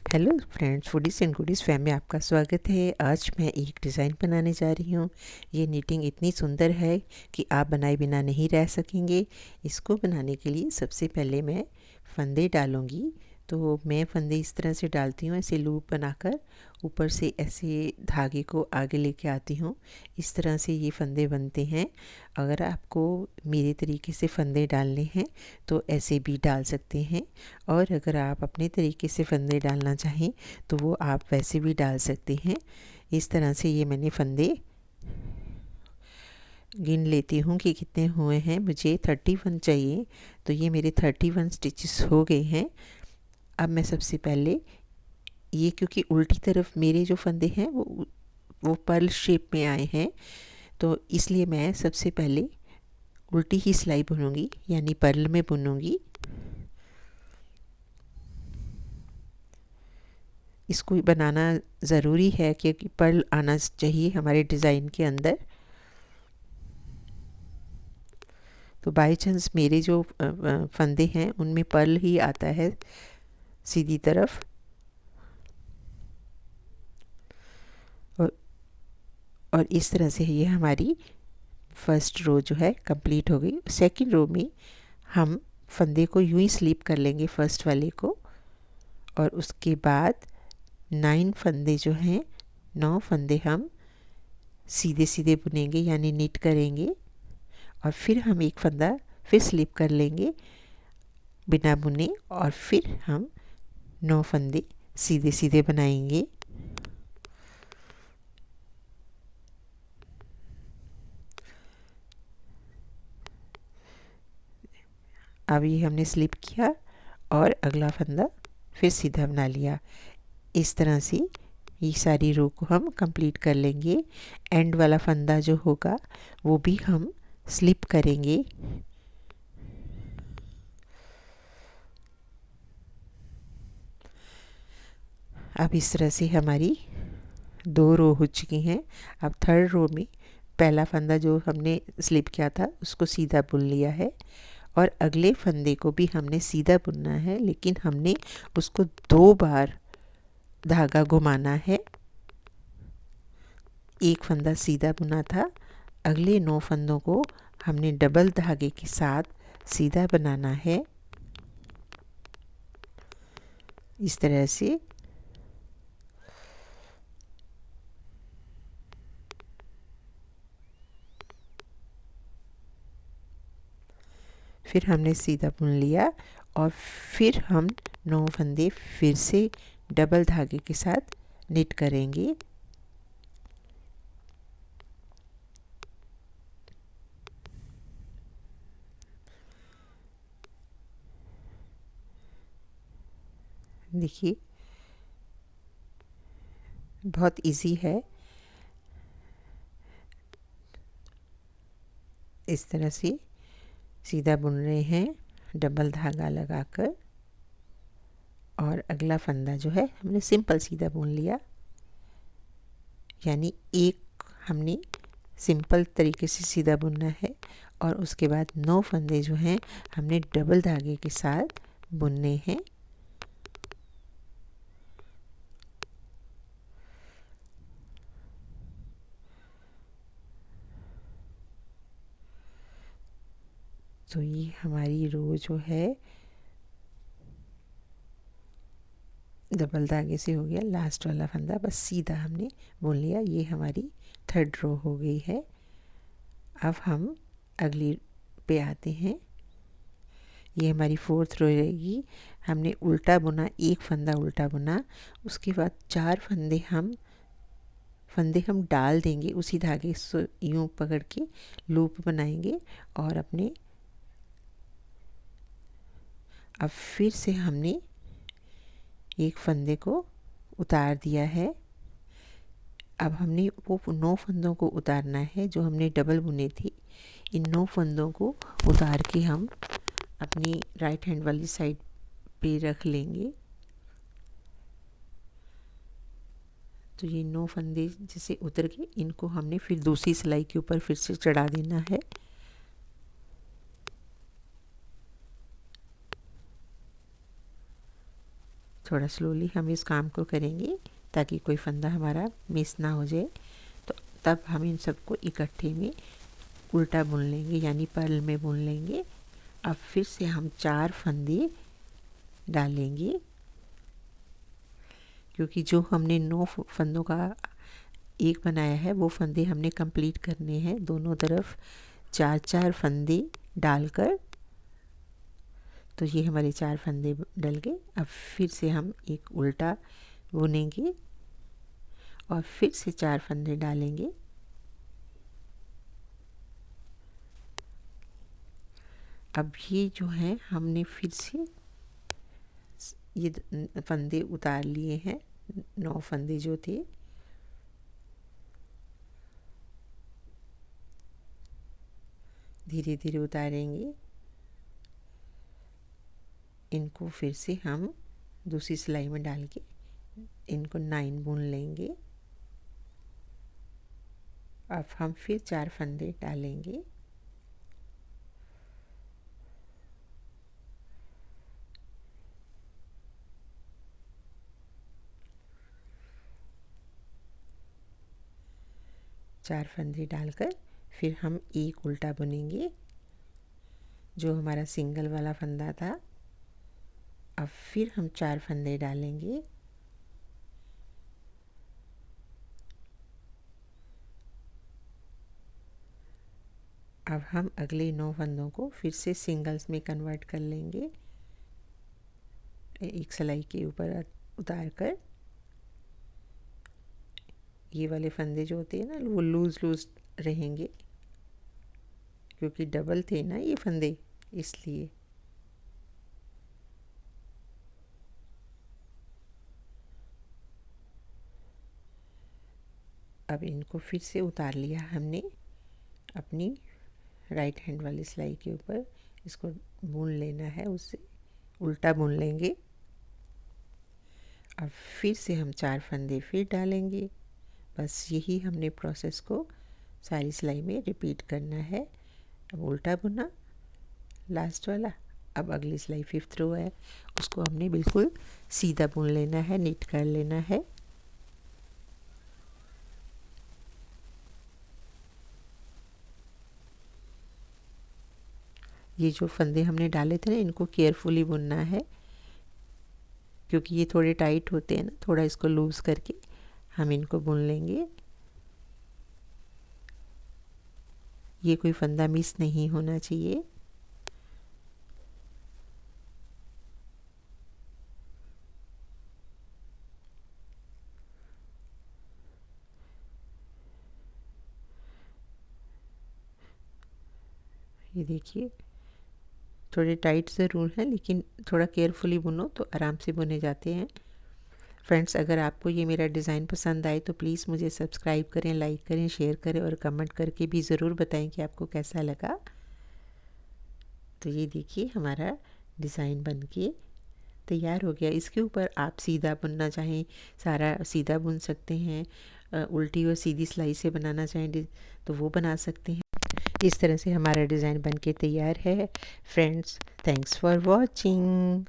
Hello friends, foodies and goodies fam में आपका स्वागत है। आज मैं एक डिज़ाइन बनाने जा रही हूँ। ये नीटिंग इतनी सुंदर है कि आप बनाए बिना नहीं रह सकेंगे। इसको बनाने के लिए सबसे पहले मैं फंदे डालूँगी। तो मैं फंदे इस तरह से डालती हूँ, ऐसे लूप बनाकर ऊपर से ऐसे धागे को आगे लेके आती हूँ। इस तरह से ये फंदे बनते हैं। अगर आपको मेरे तरीके से फंदे डालने हैं तो ऐसे भी डाल सकते हैं, और अगर आप अपने तरीके से फंदे डालना चाहें तो वो आप वैसे भी डाल सकते हैं। इस तरह से ये मैंने फंदे गिन लेती हूँ कि कितने हुए हैं। मुझे 31 चाहिए, तो ये मेरे 31 स्टिचेस हो गए हैं। अब मैं सबसे पहले ये, क्योंकि उल्टी तरफ मेरे जो फंदे हैं वो पर्ल शेप में आए हैं, तो इसलिए मैं सबसे पहले उल्टी ही सिलाई बुनूंगी, यानी पर्ल में बुनूंगी। इसको बनाना ज़रूरी है क्योंकि पर्ल आना चाहिए हमारे डिज़ाइन के अंदर। तो बाय चांस मेरे जो फंदे हैं उनमें पर्ल ही आता है सीधी तरफ। और और इस तरह से ये हमारी फर्स्ट रो जो है कंप्लीट हो गई। सेकंड रो में हम फंदे को यूं ही स्लिप कर लेंगे फर्स्ट वाले को, और उसके बाद 9 फंदे जो हैं, 9 फंदे हम सीधे सीधे बुनेंगे यानी निट करेंगे, और फिर हम एक फंदा फिर स्लिप कर लेंगे बिना बुने, और फिर हम 9 फंदे सीधे सीधे बनाएंगे। अब ये हमने स्लिप किया और अगला फंदा फिर सीधा बना लिया। इस तरह से ये सारी रो को हम कंप्लीट कर लेंगे। एंड वाला फंदा जो होगा वो भी हम स्लिप करेंगे। अब इस तरह से हमारी 2 रो हो चुकी हैं। अब थर्ड रो में पहला फंदा जो हमने स्लिप किया था उसको सीधा बुन लिया है, और अगले फंदे को भी हमने सीधा बुनना है, लेकिन हमने उसको 2 बार धागा घुमाना है। एक फंदा सीधा बुना था, अगले 9 फंदों को हमने डबल धागे के साथ सीधा बनाना है। इस तरह से फिर हमने सीधा बुन लिया, और फिर हम 9 फंदे फिर से डबल धागे के साथ निट करेंगे। देखिए, बहुत इजी है। इस तरह से सीधा बुन रहे हैं डबल धागा लगाकर, और अगला फंदा जो है हमने सिंपल सीधा बुन लिया, यानी एक हमने सिंपल तरीके से सीधा बुनना है, और उसके बाद 9 फंदे जो हैं हमने डबल धागे के साथ बुनने हैं। तो ये हमारी रो जो है डबल धागे से हो गया। लास्ट वाला फंदा बस सीधा हमने बुन लिया। ये हमारी थर्ड रो हो गई है। अब हम अगली पे आते हैं। ये हमारी फोर्थ रो रहेगी। हमने उल्टा बुना, एक फंदा उल्टा बुना, उसके बाद 4 फंदे हम डाल देंगे उसी धागे से, यूँ पकड़ के लूप बनाएंगे, और अपने अब फिर से हमने एक फंदे को उतार दिया है। अब हमने वो 9 फंदों को उतारना है जो हमने डबल बुने थे। इन 9 फंदों को उतार के हम अपनी राइट हैंड वाली साइड पे रख लेंगे। तो ये 9 फंदे जैसे उतर गए, इनको हमने फिर दूसरी सिलाई के ऊपर फिर से चढ़ा देना है। थोड़ा स्लोली हम इस काम को करेंगे ताकि कोई फंदा हमारा मिस ना हो जाए। तो तब हम इन सबको इकट्ठे में उल्टा बुन लेंगे, यानी पर्ल में बुन लेंगे। अब फिर से हम 4 फंदे डालेंगे, क्योंकि जो हमने 9 फंदों का एक बनाया है वो फंदे हमने कंप्लीट करने हैं। दोनों तरफ 4-4 फंदे डालकर, तो ये हमारे 4 फंदे डल गए। अब फिर से हम एक उल्टा बुनेंगे और फिर से 4 फंदे डालेंगे। अब ये जो है हमने फिर से ये फंदे उतार लिए हैं, 9 फंदे जो थे। धीरे धीरे उतारेंगे इनको। फिर से हम दूसरी सिलाई में डाल के इनको 9 बुन लेंगे। अब हम फिर 4 फंदे डालेंगे। चार फंदे डालकर फिर हम एक उल्टा बुनेंगे, जो हमारा सिंगल वाला फंदा था। अब फिर हम 4 फंदे डालेंगे। अब हम अगले 9 फंदों को फिर से सिंगल्स में कन्वर्ट कर लेंगे, एक सिलाई के ऊपर उतार कर। ये वाले फंदे जो होते हैं ना वो लूज़ रहेंगे, क्योंकि डबल थे ना ये फंदे, इसलिए। अब इनको फिर से उतार लिया हमने अपनी राइट हैंड वाली सिलाई के ऊपर। इसको बुन लेना है, उससे उल्टा बुन लेंगे। अब फिर से हम 4 फंदे फिर डालेंगे। बस यही हमने प्रोसेस को सारी सिलाई में रिपीट करना है। अब उल्टा बुना लास्ट वाला। अब अगली सिलाई 5th रो है, उसको हमने बिल्कुल सीधा बुन लेना है, नीट कर लेना है। ये जो फंदे हमने डाले थे ना, इनको केयरफुली बुनना है, क्योंकि ये थोड़े टाइट होते हैं ना। थोड़ा इसको लूज़ करके हम इनको बुन लेंगे। ये कोई फंदा मिस नहीं होना चाहिए। ये देखिए, थोड़े टाइट ज़रूर हैं, लेकिन थोड़ा केयरफुली बुनो तो आराम से बुने जाते हैं। फ्रेंड्स, अगर आपको ये मेरा डिज़ाइन पसंद आए तो प्लीज़ मुझे सब्सक्राइब करें, लाइक करें, शेयर करें और कमेंट करके भी ज़रूर बताएं कि आपको कैसा लगा। तो ये देखिए, हमारा डिज़ाइन बन के तैयार हो गया। इसके ऊपर आप सीधा बुनना चाहें, सारा सीधा बुन सकते हैं। उल्टी और सीधी सिलाई से बनाना चाहें तो वो बना सकते हैं। इस तरह से हमारा डिज़ाइन बन के तैयार है। Friends, thanks for watching.